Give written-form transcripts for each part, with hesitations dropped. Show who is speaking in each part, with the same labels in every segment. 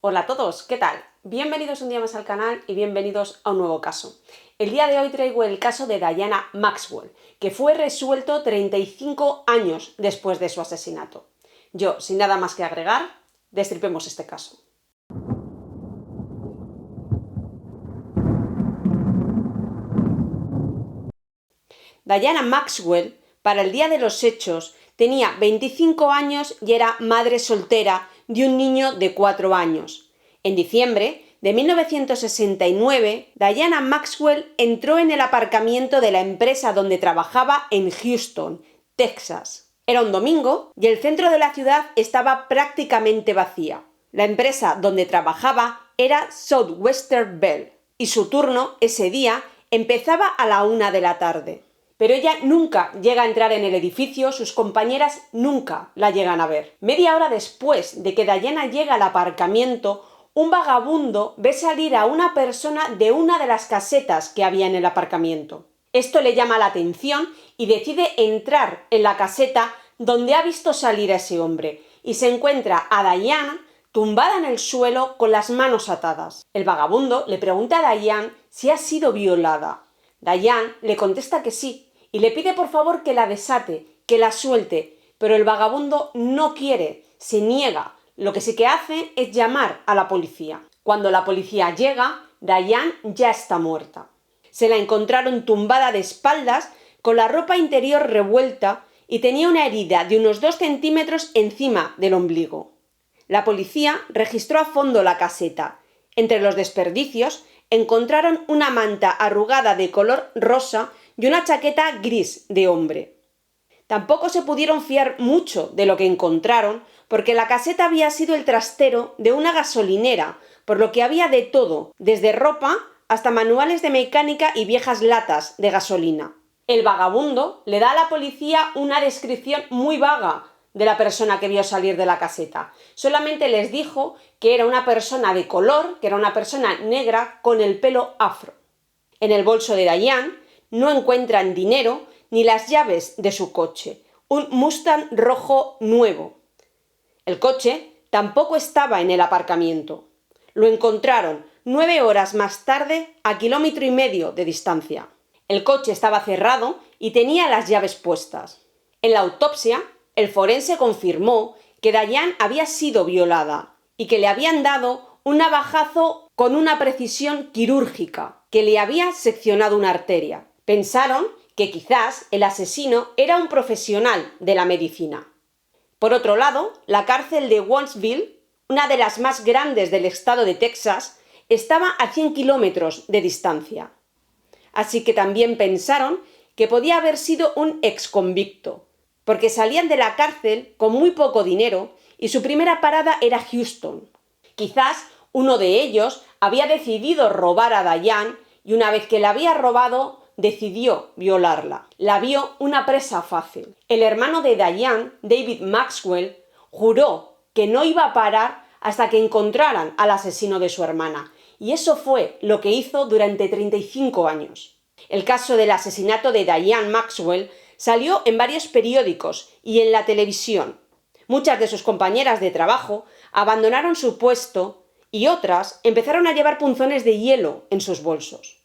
Speaker 1: Hola a todos, ¿qué tal? Bienvenidos un día más al canal y bienvenidos a un nuevo caso. El día de hoy traigo el caso de Diana Maxwell, que fue resuelto 35 años después de su asesinato. Yo, sin nada más que agregar, destripemos este caso. Diana Maxwell, para el día de los hechos, tenía 25 años y era madre soltera de un niño de 4 años. En diciembre de 1969, Diana Maxwell entró en el aparcamiento de la empresa donde trabajaba en Houston, Texas. Era un domingo y el centro de la ciudad estaba prácticamente vacía. La empresa donde trabajaba era Southwestern Bell y su turno ese día empezaba a la 1 de la tarde. Pero ella nunca llega a entrar en el edificio, sus compañeras nunca la llegan a ver. Media hora después de que Diana llega al aparcamiento, un vagabundo ve salir a una persona de una de las casetas que había en el aparcamiento. Esto le llama la atención y decide entrar en la caseta donde ha visto salir a ese hombre y se encuentra a Diana tumbada en el suelo con las manos atadas. El vagabundo le pregunta a Diana si ha sido violada. Diana le contesta que sí y le pide por favor que la desate, que la suelte, pero el vagabundo no quiere, se niega. Lo que sí que hace es llamar a la policía. Cuando la policía llega, Diana ya está muerta. Se la encontraron tumbada de espaldas, con la ropa interior revuelta y tenía una herida de unos 2 centímetros encima del ombligo. La policía registró a fondo la caseta. Entre los desperdicios encontraron una manta arrugada de color rosa y una chaqueta gris de hombre. Tampoco se pudieron fiar mucho de lo que encontraron, porque la caseta había sido el trastero de una gasolinera, por lo que había de todo, desde ropa hasta manuales de mecánica y viejas latas de gasolina. El vagabundo le da a la policía una descripción muy vaga de la persona que vio salir de la caseta. Solamente les dijo que era una persona de color, que era una persona negra con el pelo afro. En el bolso de Diana no encuentran dinero ni las llaves de su coche, un Mustang rojo nuevo. El coche tampoco estaba en el aparcamiento. Lo encontraron 9 horas más tarde a 1,5 kilómetros de distancia. El coche estaba cerrado y tenía las llaves puestas. En la autopsia, el forense confirmó que Diana había sido violada y que le habían dado un navajazo con una precisión quirúrgica, que le había seccionado una arteria. Pensaron que quizás el asesino era un profesional de la medicina. Por otro lado, la cárcel de Walsville, una de las más grandes del estado de Texas, estaba a 100 kilómetros de distancia. Así que también pensaron que podía haber sido un exconvicto, porque salían de la cárcel con muy poco dinero y su primera parada era Houston. Quizás uno de ellos había decidido robar a Diana y una vez que la había robado, decidió violarla. La vio una presa fácil. El hermano de Diana, David Maxwell, juró que no iba a parar hasta que encontraran al asesino de su hermana. Y eso fue lo que hizo durante 35 años. El caso del asesinato de Diana Maxwell salió en varios periódicos y en la televisión. Muchas de sus compañeras de trabajo abandonaron su puesto y otras empezaron a llevar punzones de hielo en sus bolsos.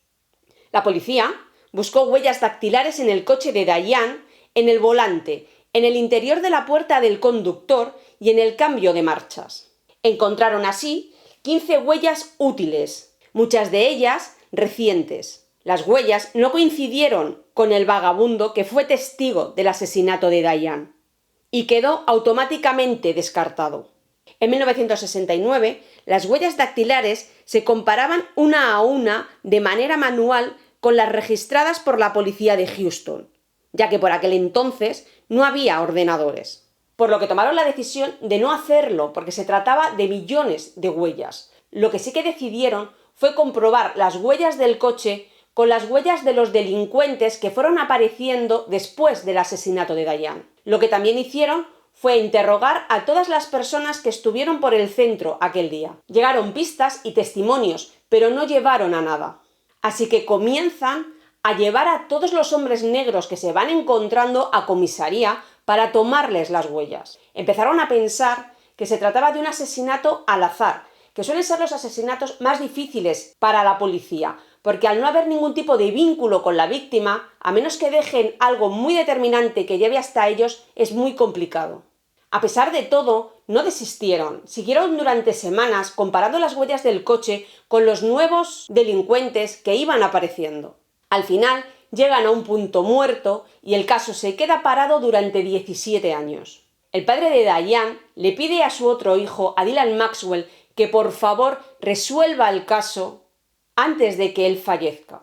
Speaker 1: La policía buscó huellas dactilares en el coche de Diana, en el volante, en el interior de la puerta del conductor y en el cambio de marchas. Encontraron así 15 huellas útiles, muchas de ellas recientes. Las huellas no coincidieron con el vagabundo que fue testigo del asesinato de Diana y quedó automáticamente descartado. En 1969, las huellas dactilares se comparaban una a una de manera manual con las registradas por la policía de Houston, ya que por aquel entonces no había ordenadores. Por lo que tomaron la decisión de no hacerlo, porque se trataba de millones de huellas. Lo que sí que decidieron fue comprobar las huellas del coche con las huellas de los delincuentes que fueron apareciendo después del asesinato de Diana. Lo que también hicieron fue interrogar a todas las personas que estuvieron por el centro aquel día. Llegaron pistas y testimonios, pero no llevaron a nada. Así que comienzan a llevar a todos los hombres negros que se van encontrando a comisaría para tomarles las huellas. Empezaron a pensar que se trataba de un asesinato al azar, que suelen ser los asesinatos más difíciles para la policía, porque al no haber ningún tipo de vínculo con la víctima, a menos que dejen algo muy determinante que lleve hasta ellos, es muy complicado. A pesar de todo, no desistieron. Siguieron durante semanas comparando las huellas del coche con los nuevos delincuentes que iban apareciendo. Al final, llegan a un punto muerto y el caso se queda parado durante 17 años. El padre de Diane le pide a su otro hijo, a Dylan Maxwell, que por favor resuelva el caso antes de que él fallezca.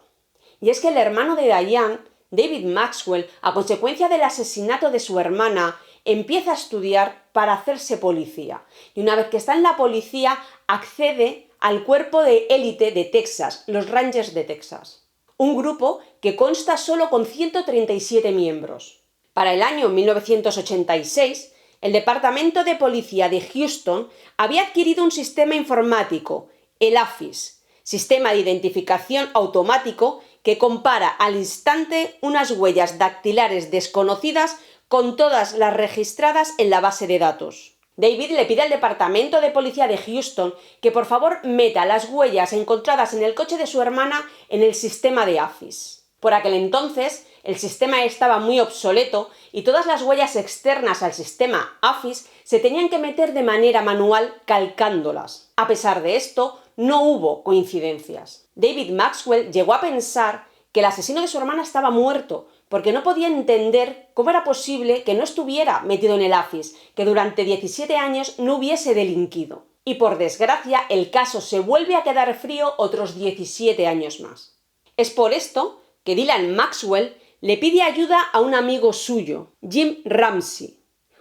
Speaker 1: Y es que el hermano de Diane, David Maxwell, a consecuencia del asesinato de su hermana, empieza a estudiar para hacerse policía. Y una vez que está en la policía, accede al cuerpo de élite de Texas, los Rangers de Texas. Un grupo que consta solo con 137 miembros. Para el año 1986, el Departamento de Policía de Houston había adquirido un sistema informático, el AFIS, Sistema de Identificación Automático, que compara al instante unas huellas dactilares desconocidas con todas las registradas en la base de datos. David le pide al Departamento de Policía de Houston que por favor meta las huellas encontradas en el coche de su hermana en el sistema de AFIS. Por aquel entonces, el sistema estaba muy obsoleto y todas las huellas externas al sistema AFIS se tenían que meter de manera manual calcándolas. A pesar de esto, no hubo coincidencias. David Maxwell llegó a pensar que el asesino de su hermana estaba muerto, porque no podía entender cómo era posible que no estuviera metido en el AFIS, que durante 17 años no hubiese delinquido. Y por desgracia, el caso se vuelve a quedar frío otros 17 años más. Es por esto que Dylan Maxwell le pide ayuda a un amigo suyo, Jim Ramsey,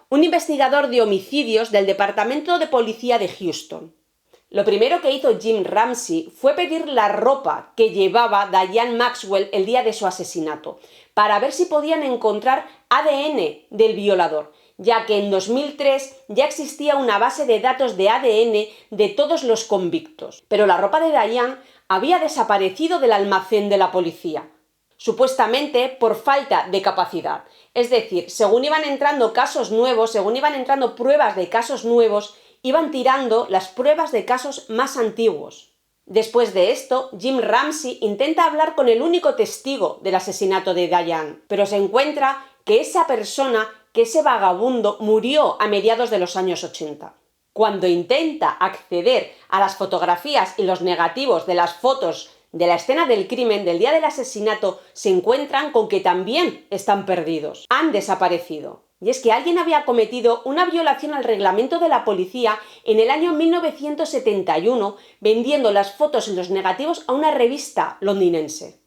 Speaker 1: un investigador de homicidios del Departamento de Policía de Houston. Lo primero que hizo Jim Ramsey fue pedir la ropa que llevaba Diane Maxwell el día de su asesinato, para ver si podían encontrar ADN del violador, ya que en 2003 ya existía una base de datos de ADN de todos los convictos. Pero la ropa de Diane había desaparecido del almacén de la policía, supuestamente por falta de capacidad. Es decir, según iban entrando casos nuevos, según iban entrando pruebas de casos nuevos, iban tirando las pruebas de casos más antiguos. Después de esto, Jim Ramsey intenta hablar con el único testigo del asesinato de Diane, pero se encuentra que esa persona, que ese vagabundo, murió a mediados de los años 80. Cuando intenta acceder a las fotografías y los negativos de las fotos de la escena del crimen del día del asesinato, se encuentran con que también están perdidos, han desaparecido. Y es que alguien había cometido una violación al reglamento de la policía en el año 1971 vendiendo las fotos y los negativos a una revista londinense,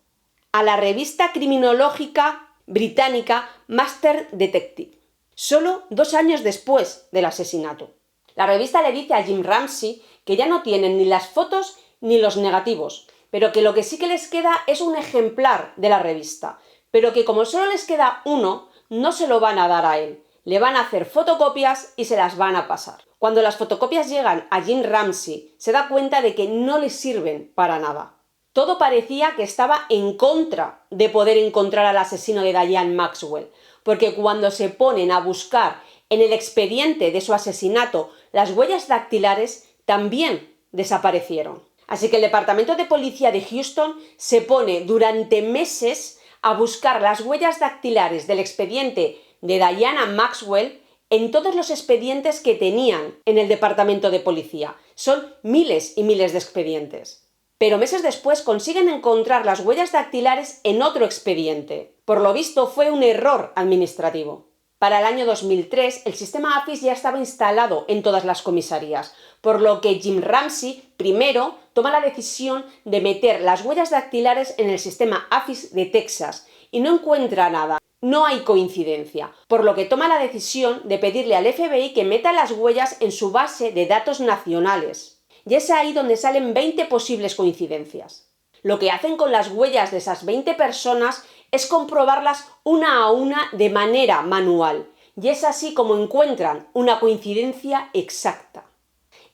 Speaker 1: a la revista criminológica británica Master Detective, solo 2 años después del asesinato. La revista le dice a Jim Ramsey que ya no tienen ni las fotos ni los negativos, pero que lo que sí que les queda es un ejemplar de la revista, pero que como solo les queda uno, no se lo van a dar a él, le van a hacer fotocopias y se las van a pasar. Cuando las fotocopias llegan a Jim Ramsey, se da cuenta de que no les sirven para nada. Todo parecía que estaba en contra de poder encontrar al asesino de Diane Maxwell, porque cuando se ponen a buscar en el expediente de su asesinato las huellas dactilares, también desaparecieron. Así que el Departamento de Policía de Houston se pone durante meses a buscar las huellas dactilares del expediente de Diana Maxwell en todos los expedientes que tenían en el Departamento de Policía. Son miles y miles de expedientes. Pero meses después consiguen encontrar las huellas dactilares en otro expediente. Por lo visto fue un error administrativo. Para el año 2003, el sistema AFIS ya estaba instalado en todas las comisarías, por lo que Jim Ramsey primero toma la decisión de meter las huellas dactilares en el sistema AFIS de Texas y no encuentra nada. No hay coincidencia, por lo que toma la decisión de pedirle al FBI que meta las huellas en su base de datos nacionales. Y es ahí donde salen 20 posibles coincidencias. Lo que hacen con las huellas de esas 20 personas es comprobarlas una a una de manera manual, y es así como encuentran una coincidencia exacta.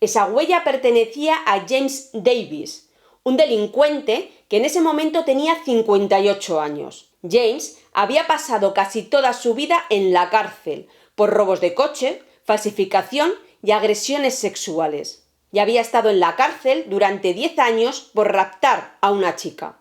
Speaker 1: Esa huella pertenecía a James Davis, un delincuente que en ese momento tenía 58 años. James había pasado casi toda su vida en la cárcel por robos de coche, falsificación y agresiones sexuales. y había estado en la cárcel durante 10 años por raptar a una chica.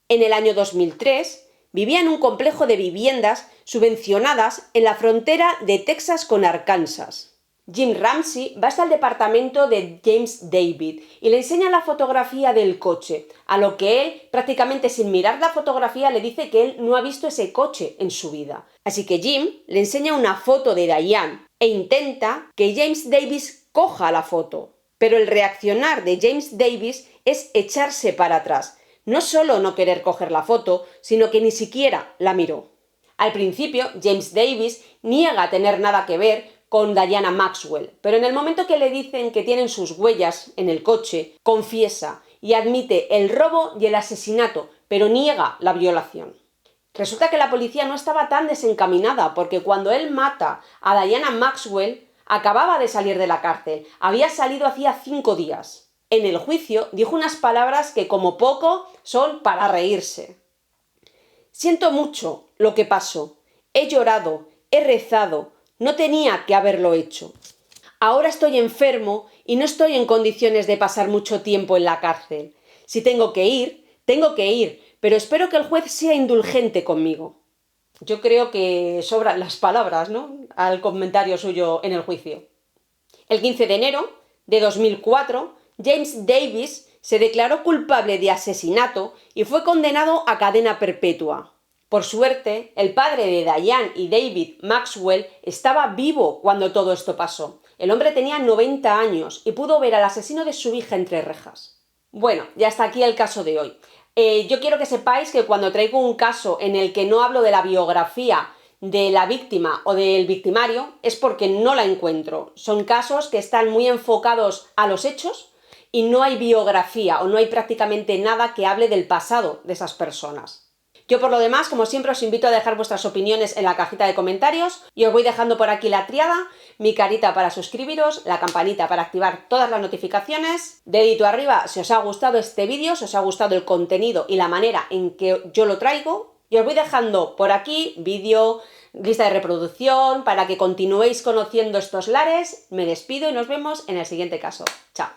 Speaker 1: En el año 2003 vivía en un complejo de viviendas subvencionadas en la frontera de Texas con Arkansas. Jim Ramsey va hasta el departamento de James David y le enseña la fotografía del coche, a lo que él, prácticamente sin mirar la fotografía, le dice que él no ha visto ese coche en su vida. Así que Jim le enseña una foto de Diane e intenta que James Davis coja la foto. Pero el reaccionar de James Davis es echarse para atrás. No solo no querer coger la foto, sino que ni siquiera la miró. Al principio, James Davis niega tener nada que ver con Diana Maxwell, pero en el momento que le dicen que tienen sus huellas en el coche, confiesa y admite el robo y el asesinato, pero niega la violación. Resulta que la policía no estaba tan desencaminada, porque cuando él mata a Diana Maxwell, acababa de salir de la cárcel, había salido hacía 5 días. En el juicio dijo unas palabras que como poco son para reírse. Siento mucho lo que pasó, he llorado, he rezado, no tenía que haberlo hecho. Ahora estoy enfermo y no estoy en condiciones de pasar mucho tiempo en la cárcel. Si tengo que ir, pero espero que el juez sea indulgente conmigo. Yo creo que sobran las palabras, ¿no?, al comentario suyo en el juicio. El 15 de enero de 2004, James Davis se declaró culpable de asesinato y fue condenado a cadena perpetua. Por suerte, el padre de Diane y David Maxwell estaba vivo cuando todo esto pasó. El hombre tenía 90 años y pudo ver al asesino de su hija entre rejas. Bueno, y hasta aquí el caso de hoy. Yo quiero que sepáis que cuando traigo un caso en el que no hablo de la biografía de la víctima o del victimario es porque no la encuentro. Son casos que están muy enfocados a los hechos y no hay biografía o no hay prácticamente nada que hable del pasado de esas personas. Yo por lo demás, como siempre, os invito a dejar vuestras opiniones en la cajita de comentarios y os voy dejando por aquí la triada, mi carita para suscribiros, la campanita para activar todas las notificaciones, dedito arriba si os ha gustado este vídeo, si os ha gustado el contenido y la manera en que yo lo traigo, y os voy dejando por aquí vídeo, lista de reproducción para que continuéis conociendo estos lares. Me despido y nos vemos en el siguiente caso. Chao.